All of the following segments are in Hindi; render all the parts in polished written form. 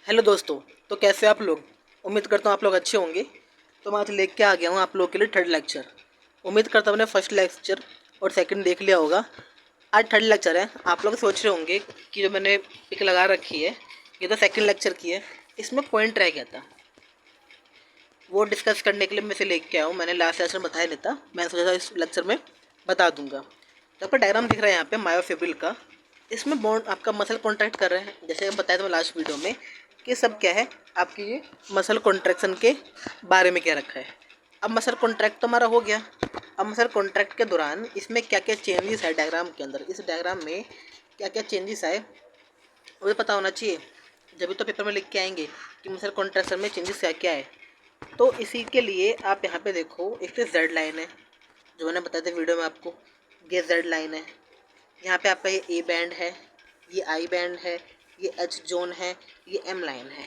हेलो दोस्तों। तो कैसे आप लोग? उम्मीद करता हूँ आप लोग अच्छे होंगे। तो मैं आज लेके आ गया हूँ आप लोगों के लिए थर्ड लेक्चर। उम्मीद करता हूँ मैंने फर्स्ट लेक्चर और सेकंड देख लिया होगा। आज थर्ड लेक्चर है। आप लोग सोच रहे होंगे कि जो मैंने पिक लगा रखी है ये तो सेकंड लेक्चर की है, इसमें पॉइंट रह गया था, वो डिस्कस करने के लिए मैं इसे लेके आया हूँ। मैंने लास्ट लेक्चर में बताया नहीं था, मैंने सोचा था इस लेक्चर में बता दूंगा। तो आपका डायग्राम दिख रहा है यहाँ पे मायोफिब्रिल का। इसमें बॉन्ड आपका मसल कॉन्ट्रैक्ट कर रहे हैं, जैसे बताया था मैं लास्ट वीडियो में कि सब क्या है आपकी ये मसल कॉन्ट्रैक्शन के बारे में क्या रखा है। अब मसल कॉन्ट्रैक्ट तो हमारा हो गया। अब मसल कॉन्ट्रैक्ट के दौरान इसमें क्या क्या चेंजेस है डायग्राम के अंदर, इस डायग्राम में क्या क्या चेंजेस आए वो पता होना चाहिए, जब तो पेपर में लिख के आएंगे कि मसल कॉन्ट्रैक्शन में चेंजेस क्या क्या है। तो इसी के लिए आप यहाँ पे देखो, एक तो जेड लाइन है जो मैंने बताया था वीडियो में आपको, ये जेड लाइन है। यहाँ पे आपका ये ए बैंड है, ये आई बैंड है, ये एच जोन है, ये एम लाइन है।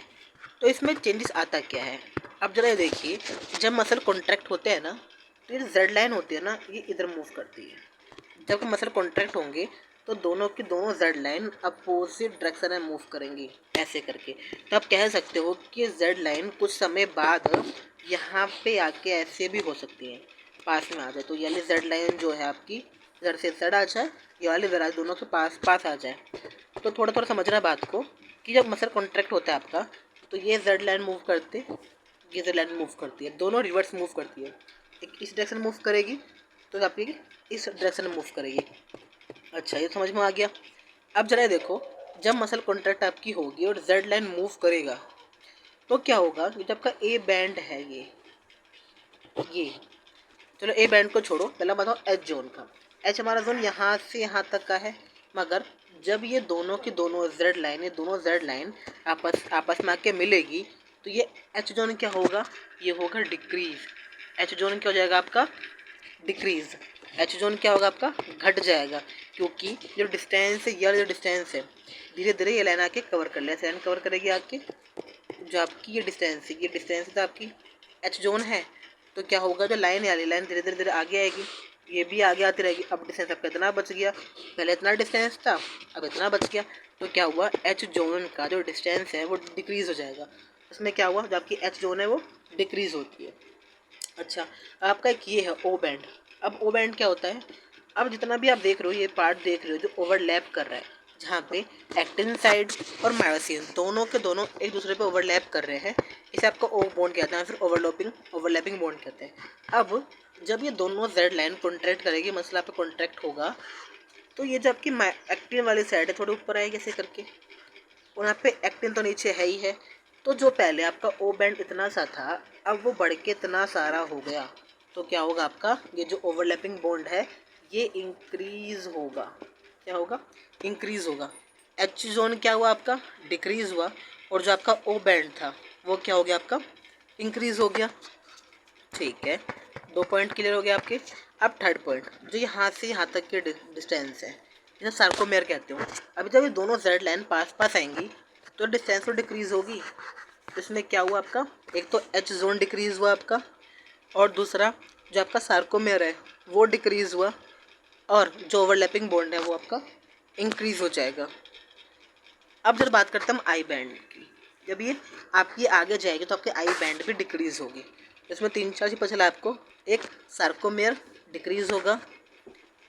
तो इसमें चेंजेस आता क्या है, अब जरा ये देखिए। जब मसल कॉन्ट्रैक्ट होते हैं ना तो ये जेड लाइन होती है ना, ये इधर मूव करती है। जब मसल कॉन्ट्रैक्ट होंगे तो दोनों की दोनों जेड लाइन अपोजिट डायरेक्शन में मूव करेंगी ऐसे करके। तो आप कह सकते हो कि जेड लाइन कुछ समय बाद यहाँ पे आके ऐसे भी हो सकती है, पास में आ जाए। तो ये वाली जेड लाइन जो है आपकी इधर से इधर आ जाए, ये वाली जरा दोनों के पास पास आ जाए। तो थोड़ा थोड़ा समझना बात को कि जब मसल कॉन्ट्रैक्ट होता है आपका तो ये जेड लाइन मूव करते, ये जेड लाइन मूव करती है, दोनों रिवर्स मूव करती है। एक इस डायरेक्शन मूव करेगी तो आपकी इस डायरेक्शन में मूव करेगी। अच्छा, ये समझ में आ गया। अब जरा देखो, जब मसल कॉन्ट्रैक्ट आपकी होगी और जेड लाइन मूव करेगा तो क्या होगा, जब आपका ए बैंड है ये चलो ए बैंड को छोड़ो, पहला बताओ एच जोन का। एच हमारा जोन यहाँ से यहाँ तक का है, मगर जब ये दोनों की दोनों जेड लाइन, ये दोनों जेड लाइन आपस आपस में आके मिलेगी तो ये एच जोन क्या होगा, ये होगा डिक्रीज। एच जोन क्या हो जाएगा आपका, डिक्रीज। एच जोन क्या होगा आपका, घट जाएगा, क्योंकि जो डिस्टेंस है ये जो डिस्टेंस है धीरे धीरे ये लाइन आके कवर कर ले, लाइन कवर करेगी आके। जो आपकी ये डिस्टेंस है, ये डिस्टेंस तो आपकी एच जोन है। तो क्या होगा, जो लाइन है वाली लाइन धीरे धीरे धीरे आगे आएगी, ये भी आगे आती रहेगी। अब डिस्टेंस आपका इतना बच गया, पहले इतना डिस्टेंस था अब इतना बच गया। तो क्या हुआ, एच जोन का जो डिस्टेंस है वो डिक्रीज हो जाएगा। उसमें क्या हुआ, जो आपकी एच जोन है वो डिक्रीज होती है। अच्छा, आपका एक ये है ओ बैंड। अब ओ बैंड क्या होता है, अब जितना भी आप देख रहे हो ये पार्ट देख रहे हो जो ओवरलैप कर रहा है, जहाँ पे एक्टिन साइड और मायोसिन दोनों के दोनों एक दूसरे पे ओवरलैप कर रहे हैं, इसे आपको ओ बॉन्ड कहते हैं, फिर ओवरलैपिंग बॉन्ड कहते हैं। अब जब ये दोनों जेड लाइन कॉन्ट्रैक्ट करेगी, मसला पे कॉन्ट्रैक्ट होगा, तो ये जो आपकी एक्टिन वाली साइड है थोड़ी ऊपर आएगी ऐसे करके, और यहाँ पे एक्टिन तो नीचे है ही है। तो जो पहले आपका ओ बैंड इतना सा था अब वो बढ़ के इतना सारा हो गया। तो क्या होगा आपका, ये जो ओवरलैपिंग बॉन्ड है ये इंक्रीज होगा। क्या होगा, इंक्रीज होगा। एच जोन क्या हुआ आपका, डिक्रीज हुआ, और जो आपका ओ बैंड था वो क्या हो गया आपका, इंक्रीज हो गया। ठीक है, 2 पॉइंट क्लियर हो गए आपके। अब थर्ड पॉइंट, जो यहाँ से यहाँ तक के डिस्टेंस है इसे सार्कोमेयर कहते हो। अभी जब ये दोनों जेड लाइन पास पास आएंगी तो डिस्टेंस तो डिक्रीज होगी। तो इसमें क्या हुआ आपका, एक तो एच जोन डिक्रीज हुआ आपका, और दूसरा जो आपका सार्कोमेयर है वो डिक्रीज हुआ, और जो ओवरलैपिंग बॉन्ड है वो आपका इंक्रीज हो जाएगा। अब जब बात करते हैं हम आई बैंड की, जब ये आपकी आगे जाएगी तो आपकी आई बैंड भी डिक्रीज होगी। इसमें 3-4 चीज़ पता चला आपको, एक सार्कोमेयर डिक्रीज होगा,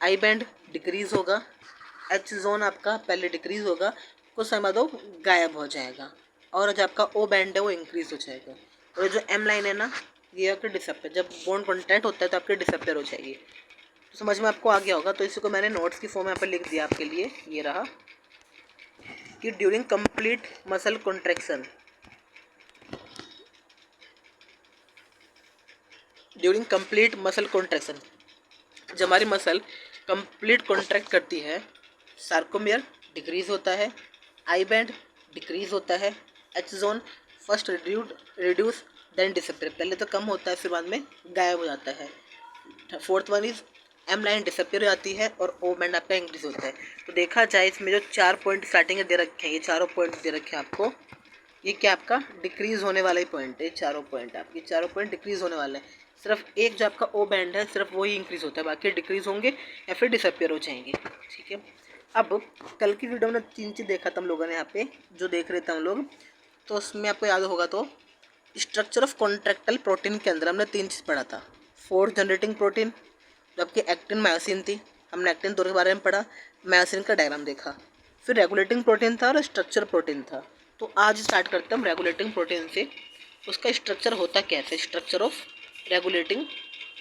आई बैंड डिक्रीज होगा, एच जोन आपका पहले डिक्रीज होगा, कुछ समय बाद वो गायब हो जाएगा, और जो आपका ओ बैंड है वो इंक्रीज हो जाएगा। और जो एम लाइन है ना ये आपके डिसअपेयर, जब बॉन्ड कॉन्टैक्ट होता है तो आपके डिसअपेयर हो जाएगी। तो समझ में आपको आ गया होगा। तो इसी को मैंने नोट्स की फॉर्म यहाँ पर लिख दिया आपके लिए, ये रहा कि during complete muscle contraction, during complete muscle contraction, जब हमारी मसल कंप्लीट कॉन्ट्रैक्ट करती है सार्कोमियर डिक्रीज होता है, आई बैंड डिक्रीज होता है, H zone first reduce then disappear, पहले तो कम होता है फिर बाद में गायब हो जाता है। Fourth one is M line disappear हो जाती है और ओ बैंड आपका इंक्रीज होता है। तो देखा जाए इसमें जो 4 पॉइंट स्टार्टिंग में दे रखे हैं, ये चारों पॉइंट दे रखे हैं आपको, ये क्या आपका डिक्रीज होने वाला ही पॉइंट है। चारों पॉइंट आपके चारों पॉइंट डिक्रीज होने वाले हैं। सिर्फ एक जो आपका ओ बैंड है सिर्फ वही इंक्रीज होता है, बाकी डिक्रीज होंगे या फिर डिसअपेयर हो जाएंगे। ठीक है, अब कल की वीडियो में 3 चीज़ देखा था हम लोगों ने, यहाँ पे जो देख रहे थे हम लोग तो उसमें आपको याद होगा तो स्ट्रक्चर ऑफ कॉन्ट्रैक्टाइल प्रोटीन के अंदर हमने 3 चीज़ पढ़ा था। फोर्स जनरेटिंग प्रोटीन जो आपकी एक्टिन मायोसिन थी, हमने एक्टिन 2 के बारे में पढ़ा, मायोसिन का डायग्राम देखा। फिर रेगुलेटिंग प्रोटीन था और स्ट्रक्चर प्रोटीन था। तो आज स्टार्ट करते हैं हम रेगुलेटिंग प्रोटीन से। उसका स्ट्रक्चर होता कैसे, स्ट्रक्चर ऑफ रेगुलेटिंग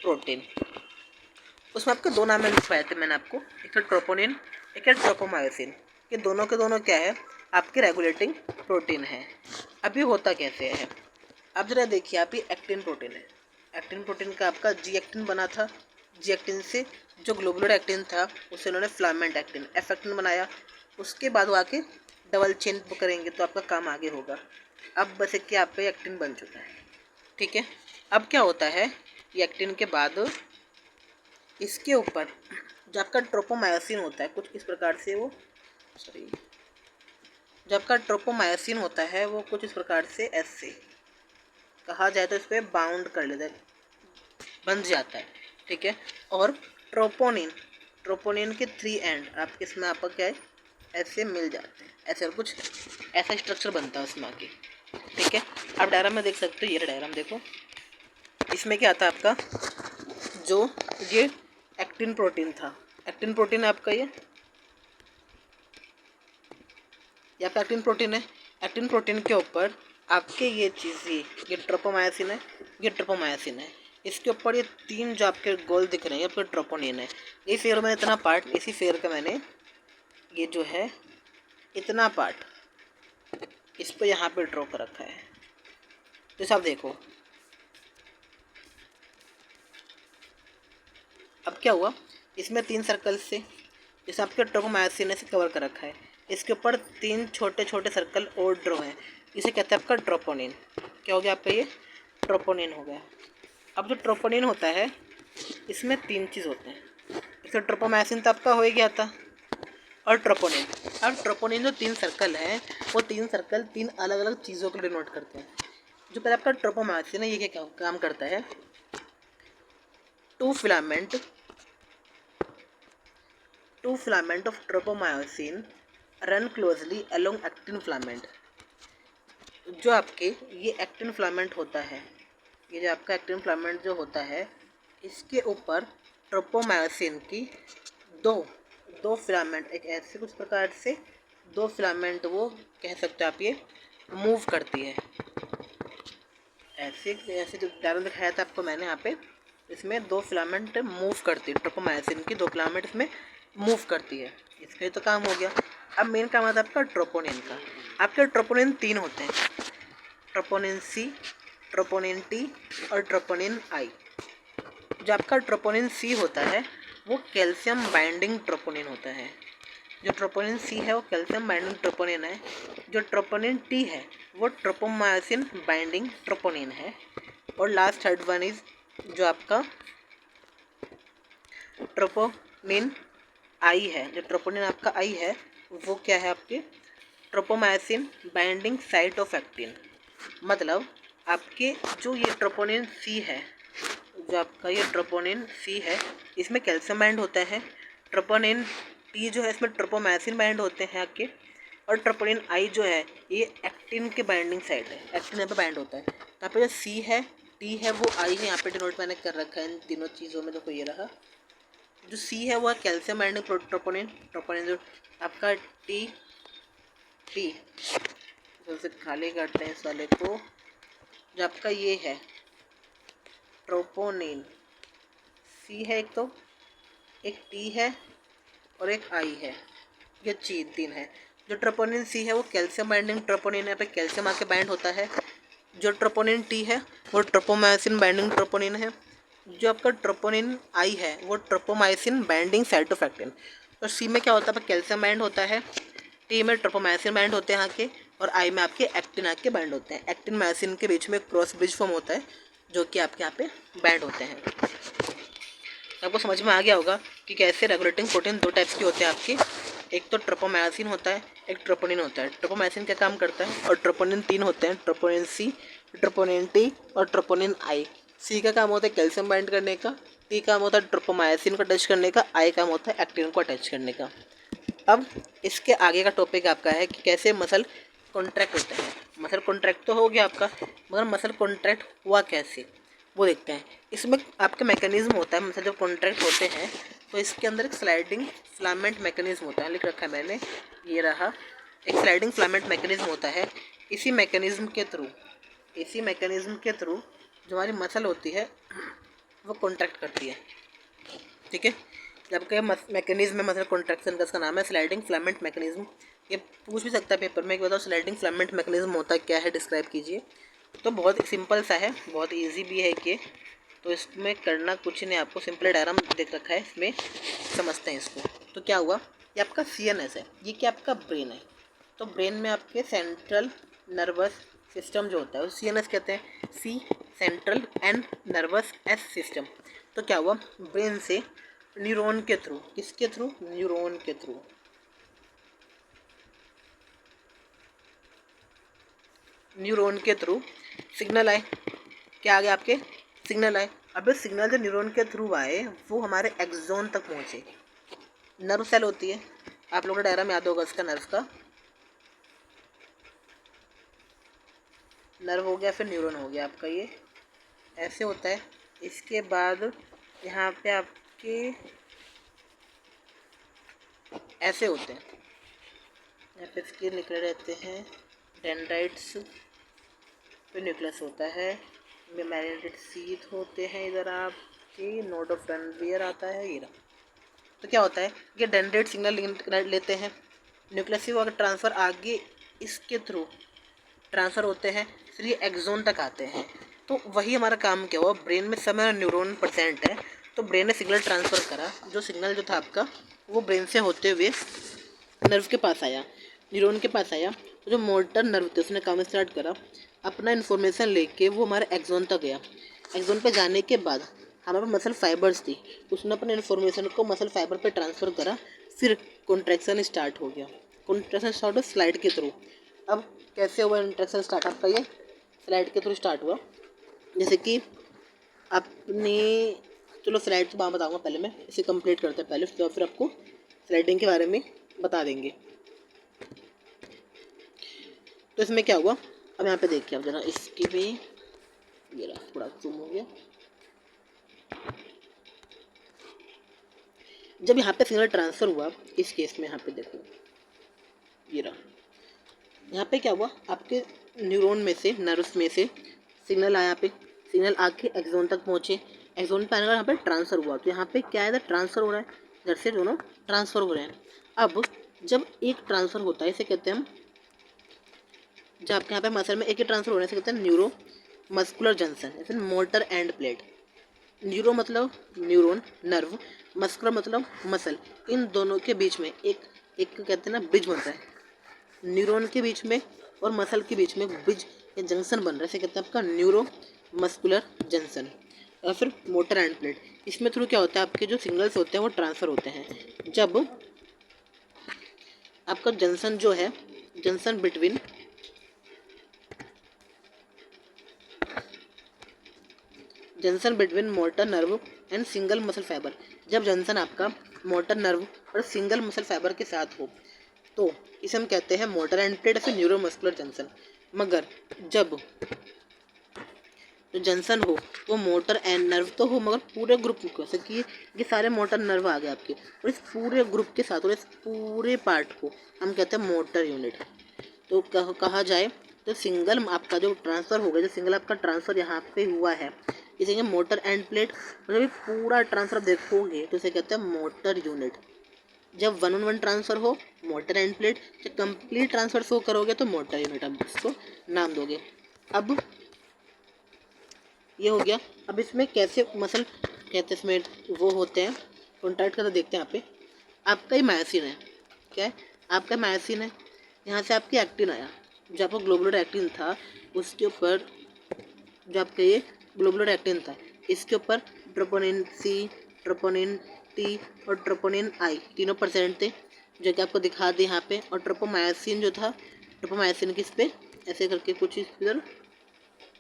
प्रोटीन। उसमें आपके 2 नाम लिखवाए थे मैंने आपको, एक है ट्रोपोनिन, एक है ट्रोपोमायोसिन। ये दोनों के दोनों क्या है, आपके रेगुलेटिंग प्रोटीन है। अभी होता कैसे है, अब जरा देखिए, आप ये एक्टिन प्रोटीन है। एक्टिन प्रोटीन का आपका जी एक्टिन बना था, जी एक्टिन से जो ग्लोबुलर एक्टिन था उसे उन्होंने फिलामेंट एक्टिन, एफ एक्टिन बनाया। उसके बाद वो आके डबल चेन करेंगे तो आपका काम आगे होगा। अब बस एक आप पे एक्टिन बन चुका है, ठीक है। अब क्या होता है, ये एक्टिन के बाद इसके ऊपर जो आपका ट्रोपोमायोसिन होता है कुछ इस प्रकार से, वो सॉरी जब आपका ट्रोपोमायोसिन होता है वो कुछ इस प्रकार से ऐसे कहा जाए तो इस पर बाउंड कर लेता है, बंध जाता है, ठीक है। और ट्रोपोनिन, ट्रोपोनिन के 3 एंड आपके इसमें आपका क्या है, ऐसे मिल जाते हैं, ऐसे और कुछ ऐसा स्ट्रक्चर बनता है उसमें आके, ठीक है। आप डायग्राम में देख सकते हो, ये डायग्राम देखो, इसमें क्या आता है आपका, जो ये एक्टिन प्रोटीन था, एक्टिन प्रोटीन है आपका, ये आपका एक्टिन प्रोटीन है। एक्टिन प्रोटीन के ऊपर आपके ये चीज़, ये ट्रोपोमायोसिन है, ये ट्रोपोमायोसिन है। इसके ऊपर ये 3 जो आपके गोल दिख रहे हैं, ये आपके ट्रोपोनिन है। ये फेयर मैंने इतना पार्ट, इसी फेयर का मैंने ये जो है इतना पार्ट इस पर यहाँ पे ड्रॉ कर रखा है। जैसे आप देखो, अब क्या हुआ, इसमें 3 सर्कल से जैसे आपके ट्रोपोमायोसिन से कवर कर रखा है, इसके ऊपर 3 छोटे छोटे सर्कल और ड्रॉ हैं, इसे कहते हैं आपका ट्रोपोनिन। क्या हो गया आपका, ये ट्रोपोनिन हो गया। अब जो ट्रोपोनिन होता है इसमें 3 चीज़ होते हैं, इसका ट्रोपोमायोसिन तो आपका हो ही गया था, और ट्रोपोनिन। अब ट्रोपोनिन जो 3 सर्कल हैं वो 3 सर्कल 3 अलग अलग चीज़ों को डिनोट करते हैं। जो पहले आपका ट्रोपोमायोसिन है, ये क्या काम करता है, 2 filament of tropomyosin run closely along actin filament. जो आपके ये एक्टिन फिलामेंट होता है, ये जो आपका एक्टिन फिलामेंट जो होता है, इसके ऊपर ट्रोपोमायोसिन की दो फिलामेंट, एक ऐसे कुछ प्रकार से 2 फिलामेंट वो कह सकते हो आप, ये मूव करती है ऐसे ऐसे। जो डायग्राम दिखाया था आपको मैंने यहाँ पे, इसमें 2 फिलामेंट मूव करती है, ट्रोपोमायोसिन की 2 फिलामेंट इसमें मूव करती है। इसका तो काम हो गया। अब मेन काम आता है आपका ट्रोपोनिन का। आपके ट्रोपोनिन 3 होते हैं, ट्रोपोनिन सी, ट्रोपोनिन टी और ट्रोपोनिन आई। जो आपका ट्रोपोनिन सी होता है वो कैल्शियम बाइंडिंग ट्रोपोनिन होता है। जो ट्रोपोनिन सी है वो कैल्शियम बाइंडिंग ट्रोपोनिन है। जो ट्रोपोनिन टी है वो ट्रोपोमायोसिन बाइंडिंग ट्रोपोनिन है। और लास्ट थर्ड वन इज जो आपका ट्रोपोनिन आई है। जो ट्रोपोनिन आपका आई है वो क्या है, आपके tropomyosin binding site of actin. मतलब आपके जो ये ट्रोपोनिन सी है, जो आपका ये ट्रोपोनिन सी है, इसमें कैल्शियम बाइंड होता है। ट्रोपोनिन टी जो है इसमें ट्रोपोमायोसिन बाइंड होते हैं आपके। और ट्रोपोनिन आई जो है ये एक्टिन के बाइंडिंग साइट है, एक्टिन यहाँ पे बाइंड होता है। यहाँ पे जो सी है, टी है, वो आई है, यहाँ पे डिनोट मैंने कर रखा है इन तीनों चीज़ों में। देखो ये रहा, जो सी है वो है कैल्शियम बाइंडिंग ट्रोपोनिन। ट्रोपोनिन जो आपका टी जैसे खाली करते हैं इस वाले को, जो आपका ये है ट्रोपोनिन सी है, एक टी है और एक आई है, ये 3 है। जो ट्रोपोनिन सी है वो कैल्शियम बाइंडिंग ट्रोपोनिन है, यहाँ पे कैल्शियम आके बाइंड होता है। जो ट्रोपोनिन टी है वो ट्रोपोमायोसिन बाइंडिंग ट्रोपोनिन है। जो आपका ट्रोपोनिन आई है वो tropomyosin binding site of actin. और सी में क्या होता है, कैल्शियम बाइंड होता है, टी में ट्रोपोमायोसिन बाइंड होते हैं आके, और आई में आपके एक्टिन आके बाइंड होते हैं। एक्टिन मायोसिन के बीच में क्रॉस ब्रिज फॉर्म होता है जो कि आपके यहाँ पे बाइंड होते हैं। आपको समझ में आ गया होगा कि कैसे रेगुलेटिंग प्रोटीन 2 टाइप्स के होते हैं आपके, एक तो ट्रोपोमायोसिन होता है, एक ट्रोपोनिन होता है। ट्रोपोमायोसिन क्या काम करता है, और ट्रोपोनिन 3 होते हैं, ट्रोपोनिन सी, ट्रोपोनिन टी और ट्रोपोनिन आई। सी का काम होता है कैल्शियम बाइंड करने का, टी काम होता है ट्रोपोमायोसिन को अटैच करने का, आई काम होता है एक्टिन को अटैच करने का। अब इसके आगे का टॉपिक आपका है कि कैसे मसल कॉन्ट्रैक्ट होते हैं। मसल कॉन्ट्रैक्ट तो हो गया आपका, मगर मसल कॉन्ट्रैक्ट हुआ कैसे वो देखते हैं। इसमें आपका मैकेनिज्म होता है, मसल जब कॉन्ट्रैक्ट होते हैं तो इसके अंदर एक स्लाइडिंग फिलामेंट मैकेनिज्म होता है, लिख रखा है मैंने, ये रहा, एक स्लाइडिंग फिलामेंट मैकेनिज्म होता है। इसी मैकेनिज्म के थ्रू जो हमारी मसल होती है वो कॉन्ट्रैक्ट करती है। ठीक है, जबकि मैकेनिज्म है मसल कॉन्ट्रैक्शन का, इसका नाम है स्लाइडिंग फिलामेंट मैकेनिज्म। ये पूछ भी सकता है पेपर में कि बताओ स्लाइडिंग फिलामेंट मैकेनिज्म होता क्या है, डिस्क्राइब कीजिए। तो बहुत सिंपल सा है, बहुत इजी भी है कि, तो इसमें करना कुछ नहीं, आपको सिंपल डायग्राम देख रखा है, इसमें समझते हैं इसको। तो क्या हुआ, ये आपका CNS है, ये क्या आपका ब्रेन है। तो ब्रेन में आपके सेंट्रल नर्वस सिस्टम जो होता है वो CNS कहते हैं, C central, N nervous, S system. तो क्या हुआ, ब्रेन से न्यूरॉन के थ्रू, किसके थ्रू, न्यूरॉन के थ्रू, न्यूरॉन के थ्रू सिग्नल आए। क्या आ गया आपके, सिग्नल आए। अब इस सिग्नल जो न्यूरॉन के थ्रू आए वो हमारे एक्सोन तक पहुँचे। नर्व सेल होती है, आप लोगों को डायग्राम याद होगा इसका, नर्व का, नर्व हो गया, फिर न्यूरॉन हो गया आपका, ये ऐसे होता है। इसके बाद यहाँ पे आपके ऐसे होते हैं, यहाँ पे इसके निकले रहते हैं डेंड्राइट्स, फिर न्यूक्लियस होता है, मैग्नेटिक शीथ होते हैं, इधर आपके नोड ऑफ रनवियर आता है, ये रहा। तो क्या होता है, ये डेंड्राइट सिग्नल लेते हैं, न्यूक्लियस से वो अगर ट्रांसफ़र आगे इसके थ्रू ट्रांसफ़र होते हैं, फिर ये एक्सोन तक आते हैं। तो वही हमारा काम क्या हुआ, ब्रेन में समय न्यूरॉन प्रेजेंट है, तो ब्रेन ने सिग्नल ट्रांसफ़र करा, जो सिग्नल जो था आपका वो ब्रेन से होते हुए नर्व के पास आया, न्यूरॉन के पास आया। तो जो मोटर नर्व थे उसने काम स्टार्ट करा, अपना इन्फॉर्मेशन लेके वो हमारे एक्सोन तक गया। एक्सोन पे जाने के बाद हमारे मसल फाइबर्स थी, उसने अपने इन्फॉर्मेशन को मसल फाइबर पे ट्रांसफ़र करा, फिर कॉन्ट्रैक्शन स्टार्ट हो गया। कॉन्ट्रैक्शन स्टार्ट हुआ स्लाइड के थ्रू। अब कैसे हुआ इंट्रैक्शन स्टार्ट आपका, ये स्लाइड के थ्रू स्टार्ट हुआ। जैसे कि आपने, चलो स्लाइड तो बताऊँगा, पहले मैं इसे कंप्लीट करते हैं पहले, तो फिर आपको स्लाइडिंग के बारे में बता देंगे। तो इसमें क्या हुआ, अब यहाँ पे देखिए आप जरा, इसकी भी ये रहा, थोड़ा जूम हो गया। जब यहाँ पे सिग्नल ट्रांसफ़र हुआ, इस केस में यहाँ पे देखो, ये रहा, यहाँ पे क्या हुआ, आपके न्यूरॉन में से, नर्व्स में से सिग्नल आया, पे सिग्नल आके एक्सोन तक पहुँचे, एक्सोन पे आने का यहाँ पे ट्रांसफ़र हुआ। तो यहाँ पे क्या है, इधर ट्रांसफ़र हो रहा है, इधर से दोनों ट्रांसफ़र हो रहे हैं। अब जब एक ट्रांसफ़र होता है, इसे कहते हैं हम, जब आपके यहाँ पे मसल में एक ही ट्रांसफ़र हो रहा है, इसे कहते हैं न्यूरो मस्कुलर जंक्शन, या फिर मोटर एंड प्लेट। न्यूरो मतलब न्यूरॉन, नर्व, मस्कुलर मतलब मसल, इन दोनों के बीच में एक एक कहते हैं ना ब्रिज बनता है, न्यूरॉन के बीच में और मसल के बीच में ब्रिज या जंक्शन बन रहा है, इसे कहते हैं आपका न्यूरो मस्कुलर जंक्शन, और फिर मोटर एंड प्लेट। इसमें थ्रू क्या होता है, आपके जो सिग्नल्स होते हैं वो ट्रांसफ़र होते हैं। जब आपका जंक्शन जो है, junction between motor nerve and single muscle fibre, जब जंक्शन आपका मोटर नर्व और सिंगल मसल फाइबर के साथ हो तो इसे हम कहते हैं मोटर एंड प्लेट, फिर न्यूरोमस्कुलर जंक्शन। मगर जब जो जंक्शन हो वो मोटर एंड नर्व तो हो, मगर पूरे ग्रुप को, जैसे कि ये सारे मोटर नर्व आ गए आपके, और इस पूरे ग्रुप के साथ और इस पूरे पार्ट को हम कहते हैं मोटर यूनिट। तो कहा जाए तो सिंगल आपका जो ट्रांसफ़र होगा, जो सिंगल आपका ट्रांसफ़र यहाँ पे हुआ है, इसे मोटर एंड प्लेट, मतलब ये पूरा ट्रांसफ़र देखोगे तो इसे कहते हैं मोटर यूनिट। जब 1-on-1 ट्रांसफ़र हो मोटर एंड प्लेट, जब कंप्लीट ट्रांसफ़र शो करोगे तो मोटर यूनिट, अब इसको नाम दोगे। अब ये हो गया। अब इसमें कैसे मसल कहते हैं, इसमें वो होते हैं कॉन्ट्रैक्ट करते, देखते हैं यहाँ पे आपका ही मायोसिन है, क्या है आपका मायोसिन है, यहाँ से आपकी एक्टिन आया, जो आपका ग्लोबुलर एक्टिन था उसके ऊपर, जो आपका ये ग्लोबुलर एक्टिन था इसके ऊपर ट्रोपोनिन सी, ट्रोपोनिन टी और ट्रोपोनिन आई तीनों परसेंट थे, जो कि आपको दिखा दे यहाँ पे। और ट्रोपोमायोसिन जो था, ट्रोपोमायोसिन किस पे ऐसे करके कुछ इधर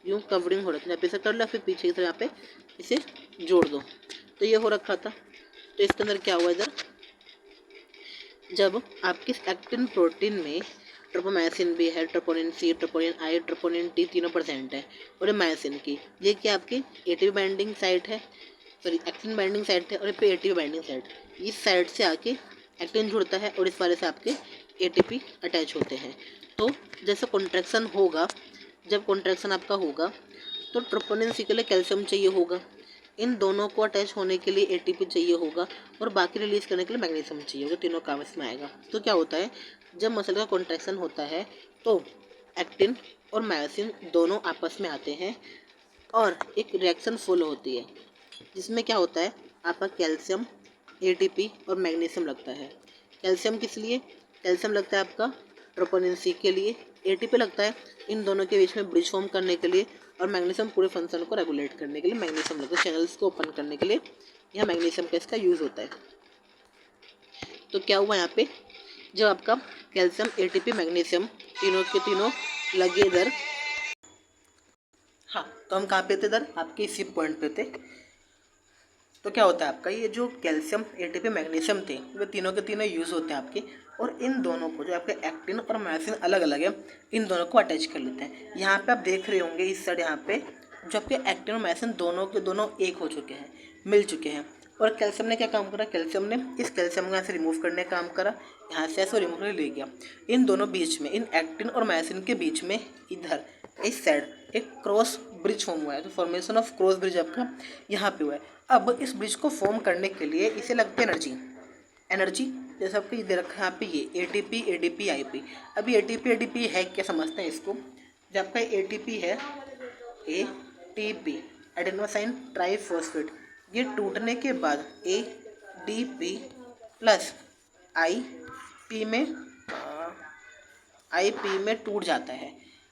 यूँ कवरिंग हो रहा था, पे से कर लो, फिर पीछे की तरह यहाँ पे इसे जोड़ दो, तो ये हो रखा था। तो इसके अंदर क्या हुआ, इधर जब आपकी एक्टिन प्रोटीन में ट्रोपोमाइसिन भी है, troponin C, troponin I, troponin T तीनों प्रेजेंट है। और ये मायोसिन की, ये क्या आपकी एटीपी बाइंडिंग साइट है, सॉरी एक्टिन बाइंडिंग साइट है, और ये पे एटीपी बाइंडिंग साइट, इस साइड से आके एक्टिन जुड़ता है और इस वाले से आपके एटीपी अटैच होते हैं। तो जैसे कॉन्ट्रैक्शन होगा, जब कॉन्ट्रैक्शन आपका होगा तो ट्रोपोनिन सी के लिए कैल्शियम चाहिए होगा, इन दोनों को अटैच होने के लिए एटीपी चाहिए होगा, और बाकी रिलीज करने के लिए मैग्नीशियम चाहिए होगा। तीनों काम इसमें आएगा। तो क्या होता है, जब मसल का कॉन्ट्रैक्शन होता है तो एक्टिन और मायोसिन दोनों आपस में आते हैं और एक रिएक्शन फॉलो होती है, जिसमें क्या होता है, आपका कैल्शियम, एटीपी और मैग्नीशियम लगता है। कैल्शियम किस लिए, कैल्शियम लगता है आपका ट्रोपोनिन सी के लिए, एटीपी लगता है इन दोनों के बीच में ब्रिज फॉर्म करने के लिए, और मैग्नीशियम पूरे फंक्शन को रेगुलेट करने के लिए मैग्नीशियम लगता है, चैनल्स को ओपन करने के लिए यहाँ मैग्नीशियम का इसका यूज़ होता है। तो क्या हुआ यहाँ पे, जब आपका कैल्शियम, एटीपी, मैग्नीशियम तीनों के तीनों लगे इधर, हाँ तो हम कहाँ पे थे इधर, आपके इसी पॉइंट पे थे। तो क्या होता है आपका, ये जो कैल्शियम, एटीपी, मैग्नीशियम थे, वे तीनों के तीनों यूज़ होते हैं आपके, और इन दोनों को, जो आपके एक्टिन और मायोसिन अलग अलग है, इन दोनों को अटैच कर लेते हैं। यहाँ पे आप देख रहे होंगे इस साइड, यहाँ पे जो आपके एक्टिन और मायोसिन दोनों के दोनों एक हो चुके हैं, मिल चुके हैं। और कैल्शियम ने क्या काम करा, कैल्शियम ने इस कैल्शियम को यहाँ से रिमूव करने का काम करा, यहाँ से ऐसे रिमूव करके ले गया। इन दोनों बीच में, इन एक्टिन और मायोसिन के बीच में इधर इस साइड एक क्रॉस ब्रिज फॉर्म हुआ है। तो फॉर्मेशन ऑफ क्रॉस ब्रिज आपका यहाँ पे हुआ है। अब इस ब्रिज को फॉर्म करने के लिए इसे लगती है एनर्जी, एनर्जी जैसे आपको ये दे रखा है यहाँ पे, ये एटीपी, एडीपी, आईपी। अभी एटीपी, एडीपी है क्या, समझते हैं इसको। जब आपका एटीपी है, एटीपी एडेनोसाइन ट्राइफॉस्फेट, ये टूटने के बाद एडीपी प्लस आईपी में टूट जाता है।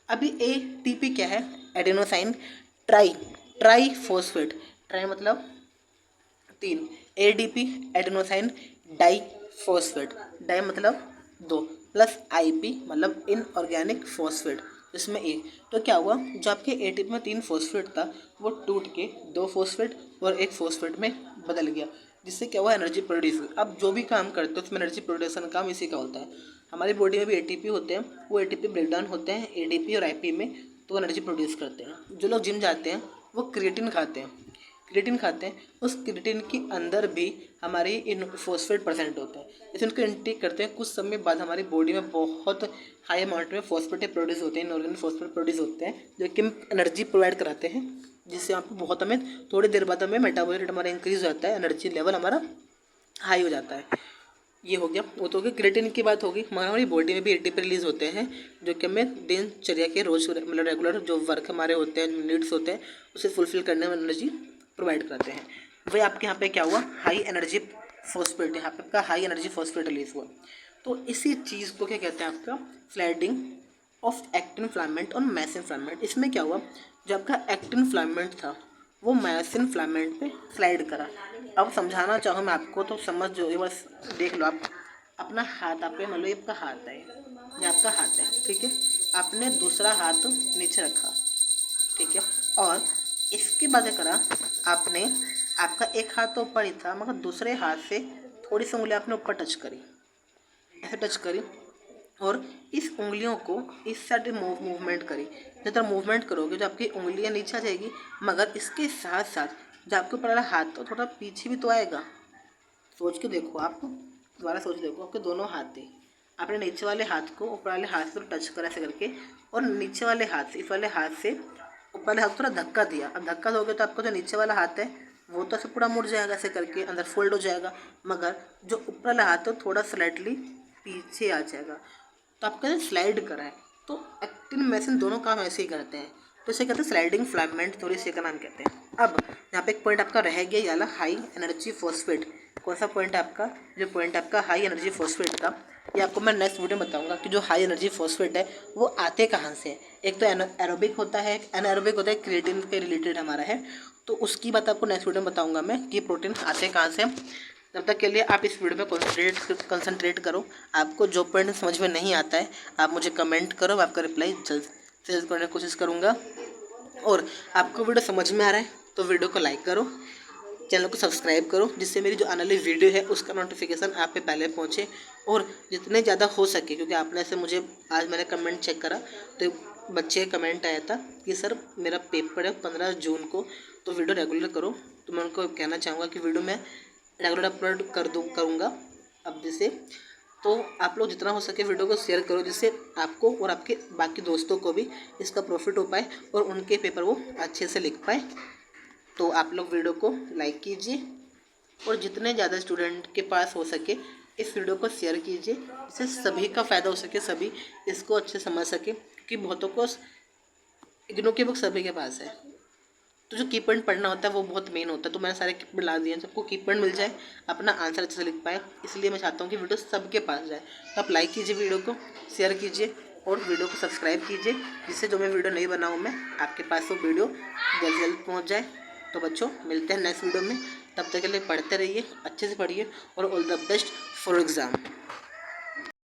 अभी एटीपी क्या है, एडेनोसाइन ट्राइफॉस्फेट, ट्राई मतलब 3, एडीपी एडेनोसाइन डाइफॉस्फेट, डाई मतलब 2, प्लस आईपी मतलब इनऑर्गेनिक फॉस्फेट, इसमें एक। तो क्या हुआ, जो आपके एटीपी में 3 फॉस्फेट था वो टूट के 2 फॉस्फेट और 1 फॉस्फेट में बदल गया, जिससे क्या हुआ, एनर्जी प्रोड्यूस हुई। अब जो भी काम करते हैं उसमें एनर्जी प्रोडक्शन काम इसी का होता है। हमारी बॉडी में भी एटीपी होते हैं, वो एटीपी ब्रेकडाउन होते हैं एडीपी और आईपी में, तो एनर्जी प्रोड्यूस करते हैं। जो लोग जिम जाते हैं वो क्रिएटिन खाते हैं, क्रिएटिन खाते हैं, उस क्रिएटिन के अंदर भी हमारे इन फॉस्फेट प्रेजेंट होते हैं। जैसे उनको इंटेक करते हैं, कुछ समय बाद हमारी बॉडी में बहुत हाई अमाउंट में फॉस्फेट प्रोड्यूस होते हैं, इनऑर्गेनिक फॉस्फेट प्रोड्यूस होते हैं, जो कि एनर्जी प्रोवाइड कराते हैं, जिससे आपको बहुत, हमें थोड़ी देर बाद हमें मेटाबॉलिक रेट हमारा इंक्रीज हो जाता है, एनर्जी लेवल हमारा हाई हो जाता है। ये हो गया, वो तो हो गया क्रिएटिन की बात होगी। हमारी बॉडी में भी एटीपी रिलीज होते हैं, जो कि हमें दिनचर्या के रोज मतलब रेगुलर जो वर्क हमारे होते हैं, नीड्स होते हैं, उसे फुलफिल करने में एनर्जी प्रोवाइड करते हैं। वही आपके यहाँ पे क्या हुआ, हाई एनर्जी फॉस्फेट, यहाँ पे आपका हाई एनर्जी फॉस्फेट रिलीज हुआ। तो इसी चीज़ को क्या कहते हैं, आपका स्लाइडिंग ऑफ एक्टिन फिलामेंट और मायोसिन फिलामेंट। इसमें क्या हुआ, जो आपका एक्टिन फिलामेंट था वो मायोसिन फिलामेंट पे स्लाइड करा। अब समझाना चाहूँ मैं आपको तो समझ जो, ये बस देख लो आप अपना हाथ, आप मान लो ये आपका हाथ है, ये आपका हाथ है, ठीक है, आपने दूसरा हाथ नीचे रखा, ठीक है, और इसके बाद क्या करा आपने, आपका एक हाथ तो ऊपर ही था मगर दूसरे हाथ से थोड़ी सी उंगली आपने ऊपर टच करी, ऐसे टच करी, और इस उंगलियों को इस साइड मूवमेंट करी। जितना मूवमेंट करोगे जो आपकी उंगलियां नीचे आ जाएगी, मगर इसके साथ साथ जो आपके ऊपर वाला हाथ तो थोड़ा पीछे भी तो आएगा। सोच के देखो, आप दोबारा सोच देखो, आपके दोनों हाथ थे, आपने नीचे वाले हाथ को ऊपर वाले हाथ से तो टच करा ऐसे करके, और नीचे वाले हाथ से, इस वाले हाथ से ऊपर वाले हाथ को थोड़ा धक्का दिया। अब धक्का दोगे तो आपका जो नीचे वाला हाथ है वो तो ऐसे पूरा मुड़ जाएगा, ऐसे करके अंदर फोल्ड हो जाएगा, मगर जो ऊपर वाला हाथ है थोड़ा स्लाइटली पीछे आ जाएगा। तो आपका स्लाइड करा है, तो एक्टिन मायोसिन दोनों काम ऐसे ही करते हैं, तो इसे कहते हैं स्लाइडिंग फिलामेंट, थोड़ी सी का नाम कहते हैं। अब यहाँ पे एक पॉइंट आपका रह गया, ये वाला हाई एनर्जी फॉस्फेट। कौन सा पॉइंट है आपका, जो पॉइंट आपका हाई एनर्जी फॉस्फेट का, ये आपको मैं नेक्स्ट वीडियो में बताऊंगा कि जो हाई एनर्जी फॉस्फेट है वो आते कहाँ से है। एक तो एरोबिक होता है, एनारोबिक होता है, क्रिएटिन के रिलेटेड हमारा है, तो उसकी बात आपको नेक्स्ट वीडियो में बताऊंगा मैं कि प्रोटीन आते कहाँ से। तब तक के लिए आप इस वीडियो पे कंसंट्रेट करो। आपको जो पॉइंट समझ में नहीं आता है आप मुझे कमेंट करो, आपका रिप्लाई जल्द से जल्द करने की कोशिश करूँगा। और आपको वीडियो समझ में आ रहा है तो वीडियो को लाइक करो, चैनल को सब्सक्राइब करो, जिससे मेरी जो आने वाली वीडियो है उसका नोटिफिकेशन आप पे पहले पहुँचे और जितने ज़्यादा हो सके, क्योंकि आपने ऐसे मुझे आज मैंने कमेंट चेक करा तो बच्चे कमेंट आया था कि सर मेरा पेपर है 15 जून को, तो वीडियो रेगुलर करो। तो मैं उनको कहना चाहूँगा कि वीडियो मैं रेगुलर अपलोड करूँगा अब से। तो आप लोग जितना हो सके वीडियो को शेयर करो, जिससे आपको और आपके बाकी दोस्तों को भी इसका प्रॉफिट हो पाए और उनके पेपर वो अच्छे से लिख पाए। तो आप लोग वीडियो को लाइक कीजिए और जितने ज़्यादा स्टूडेंट के पास हो सके इस वीडियो को शेयर कीजिए, जिससे सभी का फ़ायदा हो सके, सभी इसको अच्छे समझ सके। क्योंकि बहुतों को इग्नो की बुक सभी के पास है, तो जो की पॉइंट पढ़ना होता है वो बहुत मेन होता है। तो मैंने सारे की पॉइंट ला दिए हैं, सबको की पॉइंट मिल जाए, अपना आंसर अच्छे से लिख पाए। इसलिए मैं चाहता हूँ कि वीडियो सबके पास जाए। तो आप लाइक कीजिए, वीडियो को शेयर कीजिए और वीडियो को सब्सक्राइब कीजिए, जिससे जो मैं वीडियो नहीं बनाऊँ मैं आपके पास वो वीडियो जल्द से जल्द पहुँच जाए। तो बच्चों मिलते हैं नेक्स्ट वीडियो में, तब तक के लिए पढ़ते रहिए, अच्छे से पढ़िए और all the best for exam.